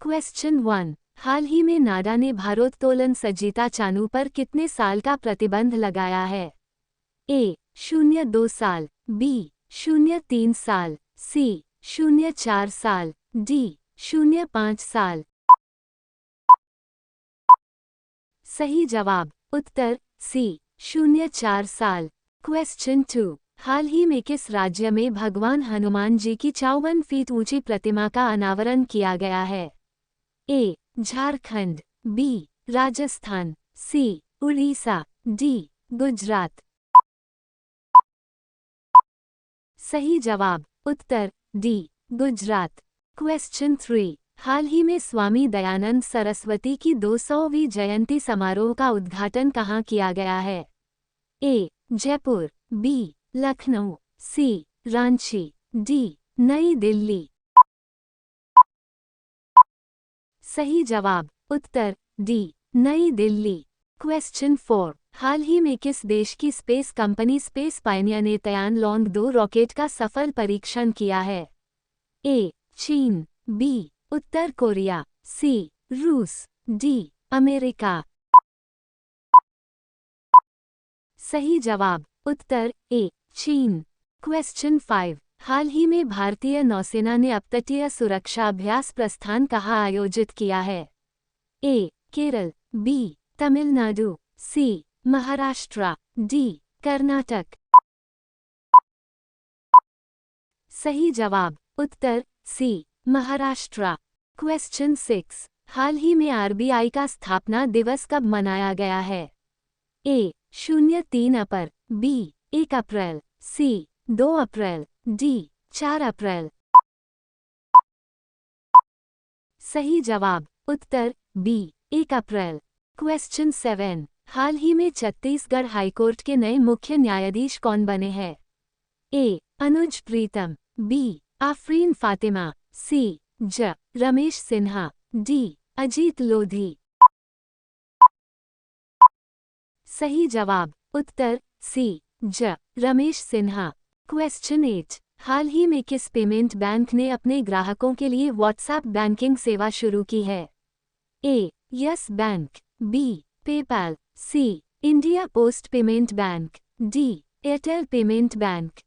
Question 1। हाल ही में नाडा ने भारोत्तोलन सजीता चानू पर कितने साल का प्रतिबंध लगाया है? ए 0.2 साल, बी 0.3 साल, सी 0.4 साल, डी 0.5 साल। सही जवाब उत्तर सी 0.4 साल। क्वेश्चन 2। हाल ही में किस राज्य में भगवान हनुमान जी की 54 फीट ऊंची प्रतिमा का अनावरण किया गया है? ए झारखंड, बी राजस्थान, सी उड़ीसा, डी गुजरात। सही जवाब उत्तर डी गुजरात। क्वेश्चन 3। हाल ही में स्वामी दयानंद सरस्वती की 200वीं जयंती समारोह का उद्घाटन कहाँ किया गया है? ए जयपुर, बी लखनऊ, सी रांची, डी नई दिल्ली। सही जवाब उत्तर डी नई दिल्ली। क्वेश्चन 4। हाल ही में किस देश की स्पेस कंपनी स्पेस पायनियर ने तयान-लॉन्ग 2 रॉकेट का सफल परीक्षण किया है? ए चीन, बी उत्तर कोरिया, सी रूस, डी अमेरिका। सही जवाब उत्तर ए चीन। क्वेश्चन 5। हाल ही में भारतीय नौसेना ने अपतटीय सुरक्षा अभ्यास प्रस्थान कहाँ आयोजित किया है? ए केरल, बी तमिलनाडु, सी महाराष्ट्र, डी कर्नाटक। सही जवाब उत्तर सी महाराष्ट्र। क्वेश्चन 6। हाल ही में आरबीआई का स्थापना दिवस कब मनाया गया है? ए 03 अप्रैल, बी 1 अप्रैल, सी 2 अप्रैल, डी 4 अप्रैल। सही जवाब उत्तर बी 1 अप्रैल। क्वेश्चन 7। हाल ही में छत्तीसगढ़ हाईकोर्ट के नए मुख्य न्यायाधीश कौन बने हैं? ए अनुज प्रीतम, बी आफरीन फातिमा, सी ज रमेश सिन्हा, डी अजीत लोधी। सही जवाब उत्तर सी ज रमेश सिन्हा। क्वेश्चन 8। हाल ही में किस पेमेंट बैंक ने अपने ग्राहकों के लिए व्हाट्सएप बैंकिंग सेवा शुरू की है? A Yes Bank, B PayPal, C India Post Payment Bank, D Airtel Payment Bank.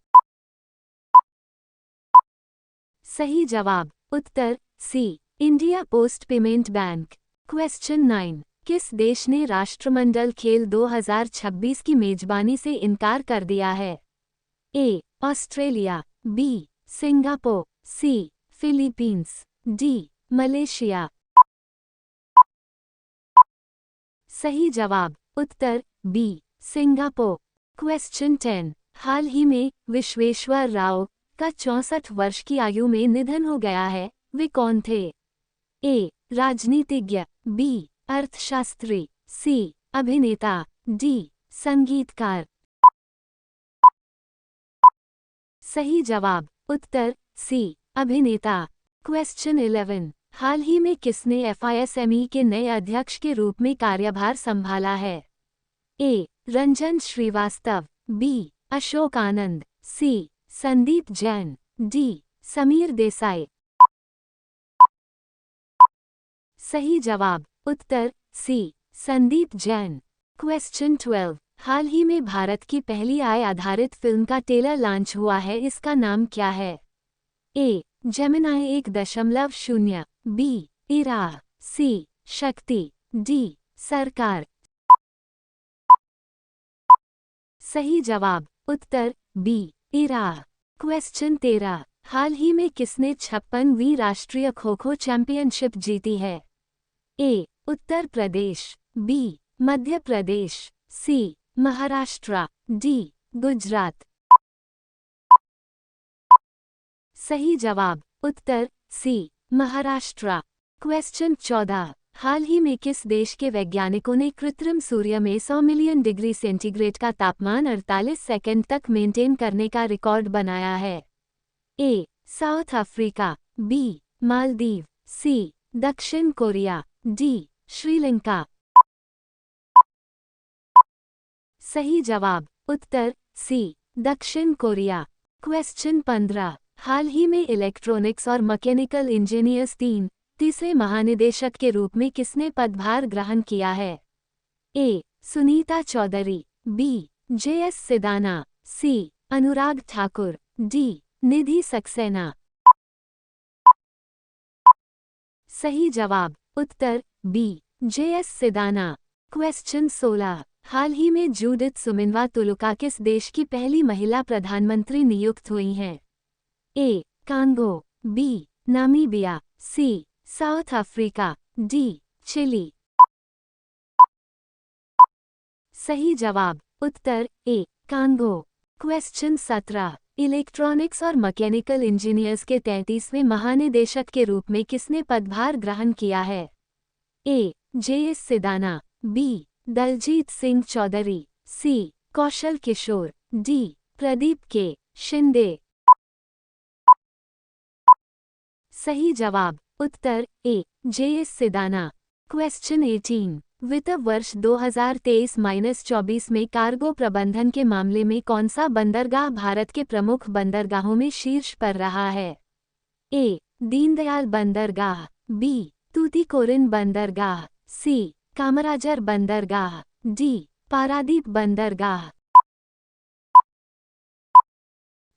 सही जवाब उत्तर C India Post Payment Bank. Question 9। किस देश ने राष्ट्रमंडल खेल 2026 की मेजबानी से इनकार कर दिया है? A Australia, B Singapore, C Philippines, D Malaysia. सही जवाब उत्तर बी सिंगापुर। क्वेश्चन 10। हाल ही में विश्वेश्वर राव का 64 वर्ष की आयु में निधन हो गया है, वे कौन थे? ए राजनीतिज्ञ, बी अर्थशास्त्री, सी अभिनेता, डी संगीतकार। सही जवाब उत्तर सी अभिनेता। क्वेश्चन 11। हाल ही में किसने एफआईएसएमई के नए अध्यक्ष के रूप में कार्यभार संभाला है? ए रंजन श्रीवास्तव, बी अशोक आनंद, सी संदीप जैन, डी समीर देसाई। सही जवाब उत्तर सी संदीप जैन। क्वेश्चन 12। हाल ही में भारत की पहली AI आधारित फिल्म का ट्रेलर लॉन्च हुआ है, इसका नाम क्या है? ए जेमिनाई 1.0, बी इराह, सी शक्ति, डी सरकार। सही जवाब उत्तर बी इराह। क्वेश्चन 13। हाल ही में किसने 56वीं राष्ट्रीय खो खो चैंपियनशिप जीती है? ए उत्तर प्रदेश, बी मध्य प्रदेश, सी महाराष्ट्र, डी गुजरात। सही जवाब उत्तर सी महाराष्ट्र। क्वेश्चन 14। हाल ही में किस देश के वैज्ञानिकों ने कृत्रिम सूर्य में 100 मिलियन डिग्री सेंटीग्रेड का तापमान 48 सेकंड तक मेंटेन करने का रिकॉर्ड बनाया है? ए साउथ अफ्रीका, बी मालदीव, सी दक्षिण कोरिया, डी श्रीलंका। सही जवाब उत्तर सी दक्षिण कोरिया। क्वेश्चन 15। हाल ही में इलेक्ट्रॉनिक्स और मैकेनिकल इंजीनियर्स 3 तीसरे महानिदेशक के रूप में किसने पदभार ग्रहण किया है? ए. सुनीता चौधरी, बी. JS सिदाना, सी. अनुराग ठाकुर, डी. निधि सक्सेना। सही जवाब उत्तर बी. JS सिदाना। क्वेश्चन 16। हाल ही में जूडिथ सुमिनवा तुलुका किस देश की पहली महिला प्रधानमंत्री नियुक्त हुई हैं? A. Congo, B. Namibia, C. South Africa, D. Chile. सही जवाब उत्तर ए. कांगो। क्वेश्चन 17। इलेक्ट्रॉनिक्स और मैकेनिकल इंजीनियर्स के 33वें महानिदेशक के रूप में किसने पदभार ग्रहण किया है? A. JS Sidana, B. Daljeet Singh Chaudhary, C. Kaushal Kishore, D. Pradeep K. Shinde. सही जवाब उत्तर ए. JS सिदाना। क्वेश्चन 18। वित्त वर्ष 2023-24 में कार्गो प्रबंधन के मामले में कौन सा बंदरगाह भारत के प्रमुख बंदरगाहों में शीर्ष पर रहा है? ए. दीनदयाल बंदरगाह, बी. तूतीकोरिन बंदरगाह, सी. कामराजर बंदरगाह, डी. पारादीप बंदरगाह।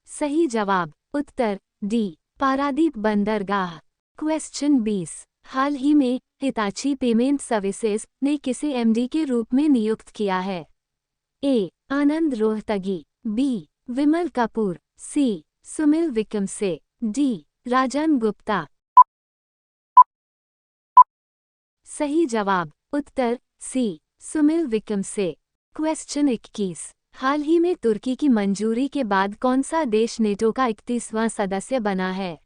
सही जवाब उत्तर डी. पारादीप बंदरगाह। क्वेश्चन 20। हाल ही में हिताची पेमेंट सर्विसेज ने किसे MD के रूप में नियुक्त किया है? ए. आनंद रोहतगी, बी. विमल कपूर, सी. सुमिल विकमसे, डी. राजन गुप्ता। सही जवाब उत्तर सी. सुमिल विकमसे। क्वेश्चन 21। हाल ही में तुर्की की मंजूरी के बाद कौन सा देश नेटो का 31वां सदस्य बना है?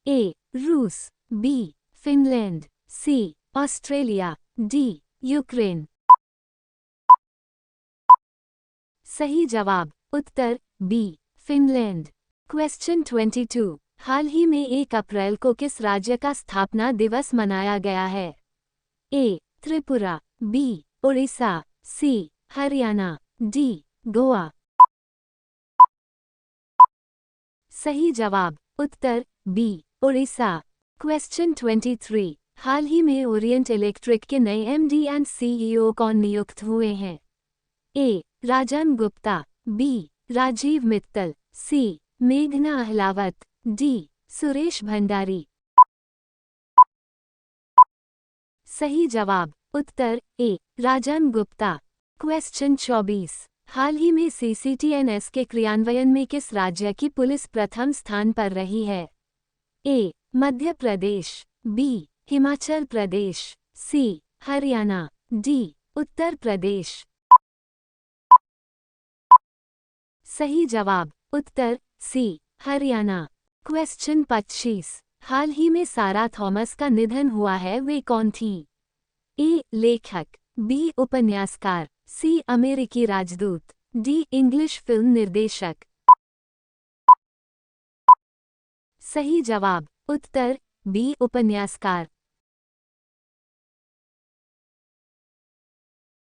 ए. रूस, B. Finland, C. Australia, D. Ukraine. सही जवाब उत्तर बी. फिनलैंड। क्वेश्चन 22। हाल ही में 1 अप्रैल को किस राज्य का स्थापना दिवस मनाया गया है? ए. त्रिपुरा, बी. उड़ीसा, सी. हरियाणा, डी. गोवा। सही जवाब उत्तर बी. उड़ीसा। क्वेश्चन 23। हाल ही में ओरिएंट इलेक्ट्रिक के नए MD एंड CEO कौन नियुक्त हुए हैं? ए. राजन गुप्ता, बी. राजीव मित्तल, सी. मेघना अहलावत, डी. सुरेश भंडारी। सही जवाब उत्तर ए. राजन गुप्ता। क्वेश्चन 24। हाल ही में CCTNS के क्रियान्वयन में किस राज्य की पुलिस प्रथम स्थान पर रही है? ए. मध्य प्रदेश, बी. हिमाचल प्रदेश, सी. हरियाणा, डी. उत्तर प्रदेश। सही जवाब उत्तर सी. हरियाणा। क्वेश्चन 25। हाल ही में सारा थॉमस का निधन हुआ है, वे कौन थी? ए. लेखक, बी. उपन्यासकार, सी. अमेरिकी राजदूत, डी. इंग्लिश फिल्म निर्देशक। सही जवाब उत्तर बी. उपन्यासकार।